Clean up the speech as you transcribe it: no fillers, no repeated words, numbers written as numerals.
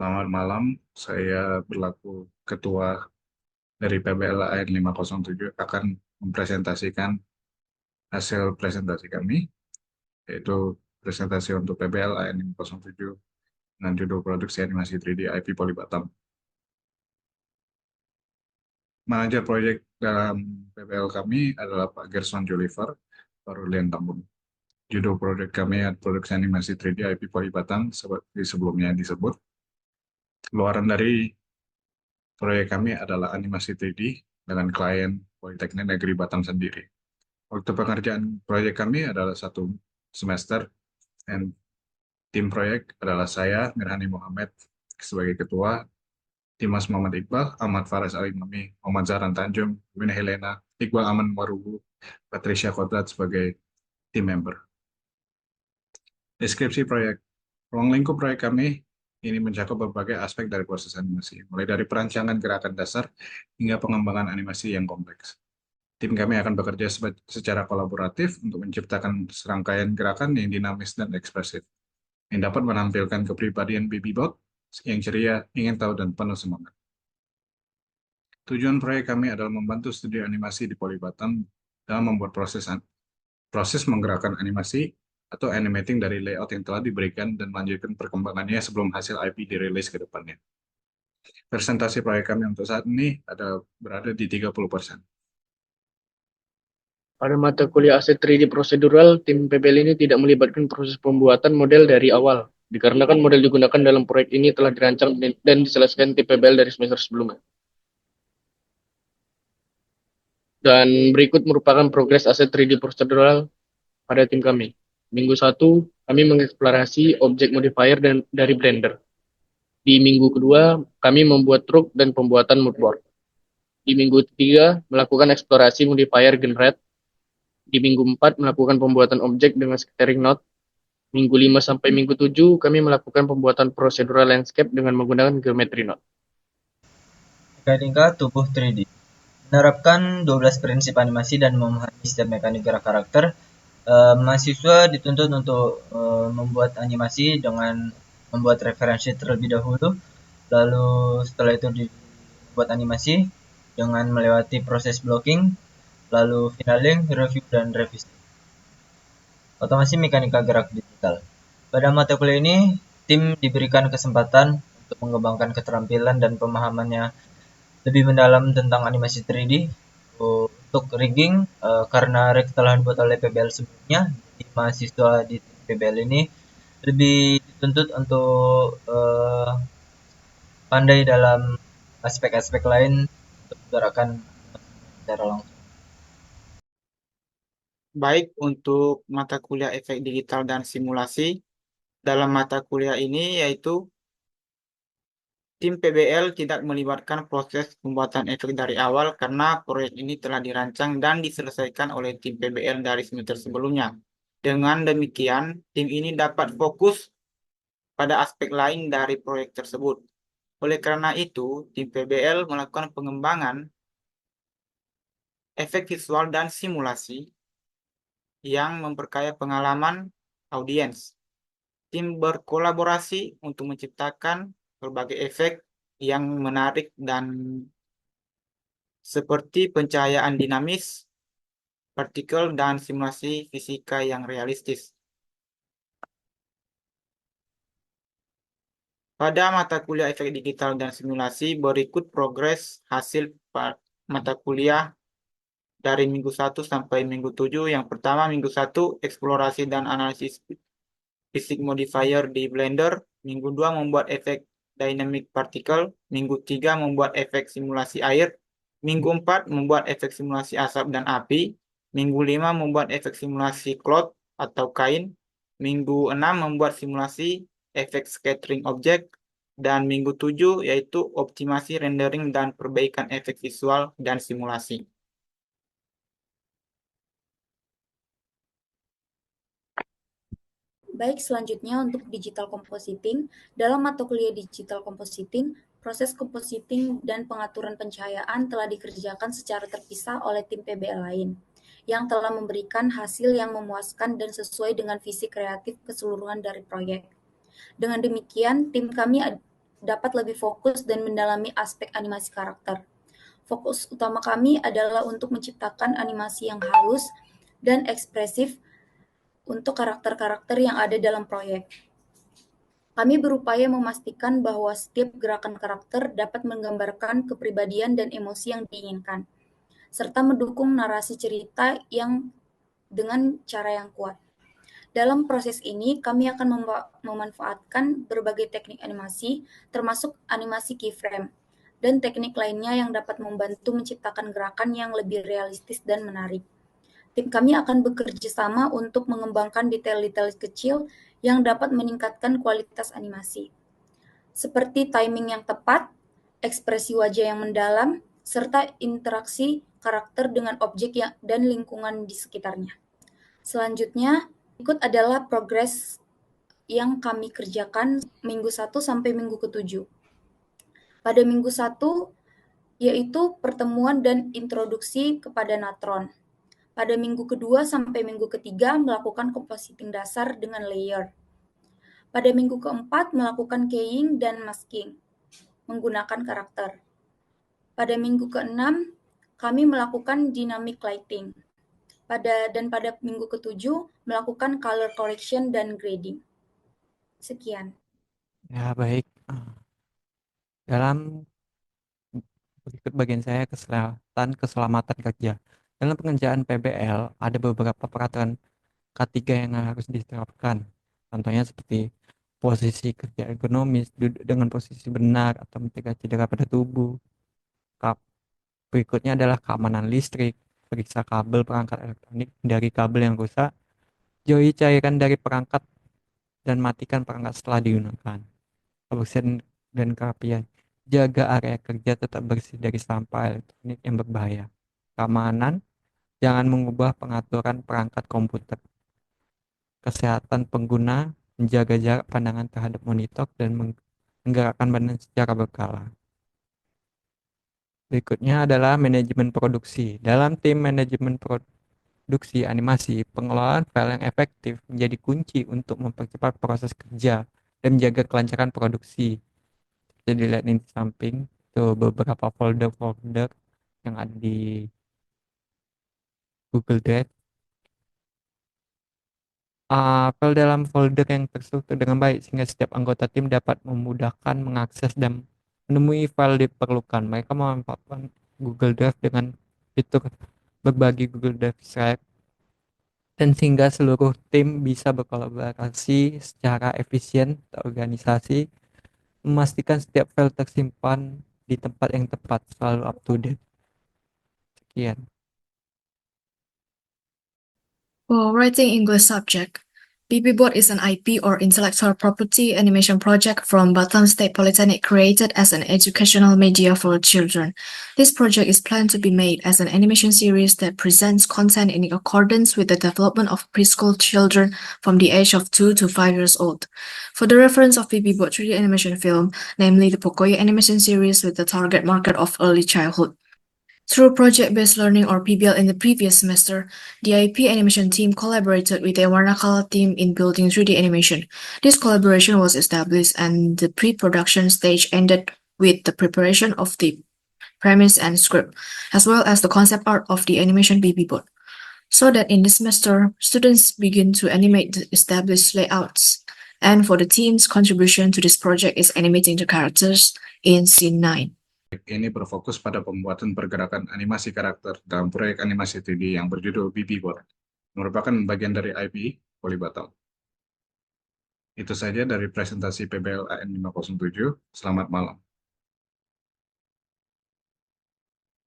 Selamat malam, saya berlaku Ketua dari PBL AN 507 akan mempresentasikan hasil presentasi kami, yaitu presentasi untuk PBL AN 507 dengan judul Produksi Animasi 3D IP Poly Batam. Manajer proyek dalam PBL kami adalah Pak Gerson Juliver, Parulian Tambun. Judul proyek kami adalah Produksi Animasi 3D IP Poly Batam, seperti sebelumnya disebut. Keluaran dari proyek kami adalah animasi 3D dengan klien Politeknik Negeri Batam sendiri. Waktu pengerjaan proyek kami adalah 1 semester, dan tim proyek adalah saya, Mirhani Muhammad, sebagai ketua, Dimas Muhammad Iqbal, Ahmad Faras Alimami, Muhammad Zahran Tanjung, Wina Helena, Iqbal Aman Warubu, Patricia Kodrat sebagai tim member. Deskripsi proyek. Ruang lingkup proyek kami ini mencakup berbagai aspek dari proses animasi, mulai dari perancangan gerakan dasar hingga pengembangan animasi yang kompleks. Tim kami akan bekerja secara kolaboratif untuk menciptakan serangkaian gerakan yang dinamis dan ekspresif, yang dapat menampilkan kepribadian Bibibot yang ceria, ingin tahu, dan penuh semangat. Tujuan proyek kami adalah membantu studio animasi di Poly Batam dalam membuat proses menggerakkan animasi atau animating dari layout yang telah diberikan dan melanjutkan perkembangannya sebelum hasil IP dirilis ke depannya. Presentasi proyek kami untuk saat ini berada di 30%. Pada mata kuliah aset 3D prosedural, tim PBL ini tidak melibatkan proses pembuatan model dari awal, dikarenakan model digunakan dalam proyek ini telah dirancang dan diselesaikan tim PBL dari semester sebelumnya. Dan berikut merupakan progres aset 3D prosedural pada tim kami. Minggu 1, kami mengeksplorasi objek modifier dari Blender. Di minggu kedua, kami membuat truk dan pembuatan moodboard. Di minggu ketiga, melakukan eksplorasi modifier generate. Di minggu 4, melakukan pembuatan objek dengan scattering node. Minggu 5 sampai minggu 7, kami melakukan pembuatan procedural landscape dengan menggunakan geometry node. Mekanika tubuh 3D menerapkan 12 prinsip animasi dan memahami setiap mekanik gerak karakter. Mahasiswa dituntut untuk membuat animasi dengan membuat referensi terlebih dahulu, lalu setelah itu dibuat animasi dengan melewati proses blocking, lalu finaling, review, dan revisi. Otomasi mekanika gerak digital. Pada mata kuliah ini, tim diberikan kesempatan untuk mengembangkan keterampilan dan pemahamannya lebih mendalam tentang animasi 3D. Untuk rigging, karena rig telah dibuat oleh PBL sebelumnya, jadi mahasiswa di PBL ini lebih dituntut untuk pandai dalam aspek-aspek lain untuk menggerakkan secara langsung. Baik untuk mata kuliah efek digital dan simulasi, dalam mata kuliah ini yaitu tim PBL tidak melibatkan proses pembuatan efek dari awal karena proyek ini telah dirancang dan diselesaikan oleh tim PBL dari semester sebelumnya. Dengan demikian, tim ini dapat fokus pada aspek lain dari proyek tersebut. Oleh karena itu, tim PBL melakukan pengembangan efek visual dan simulasi yang memperkaya pengalaman audiens. Tim berkolaborasi untuk menciptakan berbagai efek yang menarik dan seperti pencahayaan dinamis, partikel, dan simulasi fisika yang realistis. Pada mata kuliah efek digital dan simulasi, berikut progres hasil mata kuliah dari minggu 1 sampai minggu 7. Yang pertama, minggu 1, eksplorasi dan analisis fisik modifier di Blender. Minggu 2, membuat efek dynamic particle. Minggu 3, membuat efek simulasi air. Minggu 4, membuat efek simulasi asap dan api. Minggu 5, membuat efek simulasi cloud atau kain. Minggu 6, membuat simulasi efek scattering objek. Dan minggu 7, yaitu optimasi rendering dan perbaikan efek visual dan simulasi. Baik, selanjutnya untuk digital compositing. Dalam mata kuliah digital compositing, proses compositing dan pengaturan pencahayaan telah dikerjakan secara terpisah oleh tim PBL lain, yang telah memberikan hasil yang memuaskan dan sesuai dengan visi kreatif keseluruhan dari proyek. Dengan demikian, tim kami dapat lebih fokus dan mendalami aspek animasi karakter. Fokus utama kami adalah untuk menciptakan animasi yang halus dan ekspresif untuk karakter-karakter yang ada dalam proyek. Kami berupaya memastikan bahwa setiap gerakan karakter dapat menggambarkan kepribadian dan emosi yang diinginkan, serta mendukung narasi cerita yang dengan cara yang kuat. Dalam proses ini, kami akan memanfaatkan berbagai teknik animasi, termasuk animasi keyframe, dan teknik lainnya yang dapat membantu menciptakan gerakan yang lebih realistis dan menarik. Tim kami akan bekerja sama untuk mengembangkan detail-detail kecil yang dapat meningkatkan kualitas animasi, seperti timing yang tepat, ekspresi wajah yang mendalam, serta interaksi karakter dengan objek dan lingkungan di sekitarnya. Selanjutnya, berikut adalah progres yang kami kerjakan minggu 1 sampai minggu ke-7. Pada minggu 1, yaitu pertemuan dan introduksi kepada natron. Pada minggu kedua sampai minggu ketiga melakukan compositing dasar dengan layer. Pada minggu keempat melakukan keying dan masking menggunakan karakter. Pada minggu ke-6 kami melakukan dynamic lighting. Pada minggu ke-7 melakukan color correction dan grading. Sekian. Ya, baik. Dalam berikut bagian saya keselamatan kerja. Dalam pengerjaan PBL ada beberapa peraturan K3 yang harus diterapkan. Contohnya seperti posisi kerja ergonomis, duduk dengan posisi benar atau mencegah cedera pada tubuh. Berikutnya adalah keamanan listrik, periksa kabel perangkat elektronik dari kabel yang rusak, jauhi cairan dari perangkat dan matikan perangkat setelah digunakan. Kebersihan dan kerapian, jaga area kerja tetap bersih dari sampah elektronik yang berbahaya. Keamanan, jangan mengubah pengaturan perangkat komputer. Kesehatan pengguna, menjaga jarak pandangan terhadap monitor dan menggerakkan badan secara berkala. Berikutnya adalah manajemen produksi. Dalam tim manajemen produksi animasi, pengelolaan file yang efektif menjadi kunci untuk mempercepat proses kerja dan menjaga kelancaran produksi. Jadi lihat ini di samping, itu beberapa folder-folder yang ada di Google Drive. File dalam folder yang terstruktur dengan baik sehingga setiap anggota tim dapat memudahkan mengakses dan menemui file diperlukan. Mereka memanfaatkan Google Drive dengan fitur berbagi Google Drive Share dan sehingga seluruh tim bisa berkolaborasi secara efisien, terorganisasi, memastikan setiap file tersimpan di tempat yang tepat, selalu up to date. Sekian. For writing English subject, BBBot is an IP or intellectual property animation project from Batam State Polytechnic created as an educational media for children. This project is planned to be made as an animation series that presents content in accordance with the development of preschool children from the age of 2 to 5 years old. For the reference of BBBot 3D animation film, namely the Pocoyo animation series with the target market of early childhood. Through project-based learning or PBL in the previous semester, the IP animation team collaborated with the Warnakala team in building 3D animation. This collaboration was established and the pre-production stage ended with the preparation of the premise and script, as well as the concept art of the animation BBBot. So that in this semester, students begin to animate the established layouts. And for the team's contribution to this project is animating the characters in scene 9. Ini berfokus pada pembuatan pergerakan animasi karakter dalam proyek animasi 3D yang berjudul BBBot, merupakan bagian dari IP Poly Batam. Itu saja dari presentasi PBL AN 507. Selamat malam.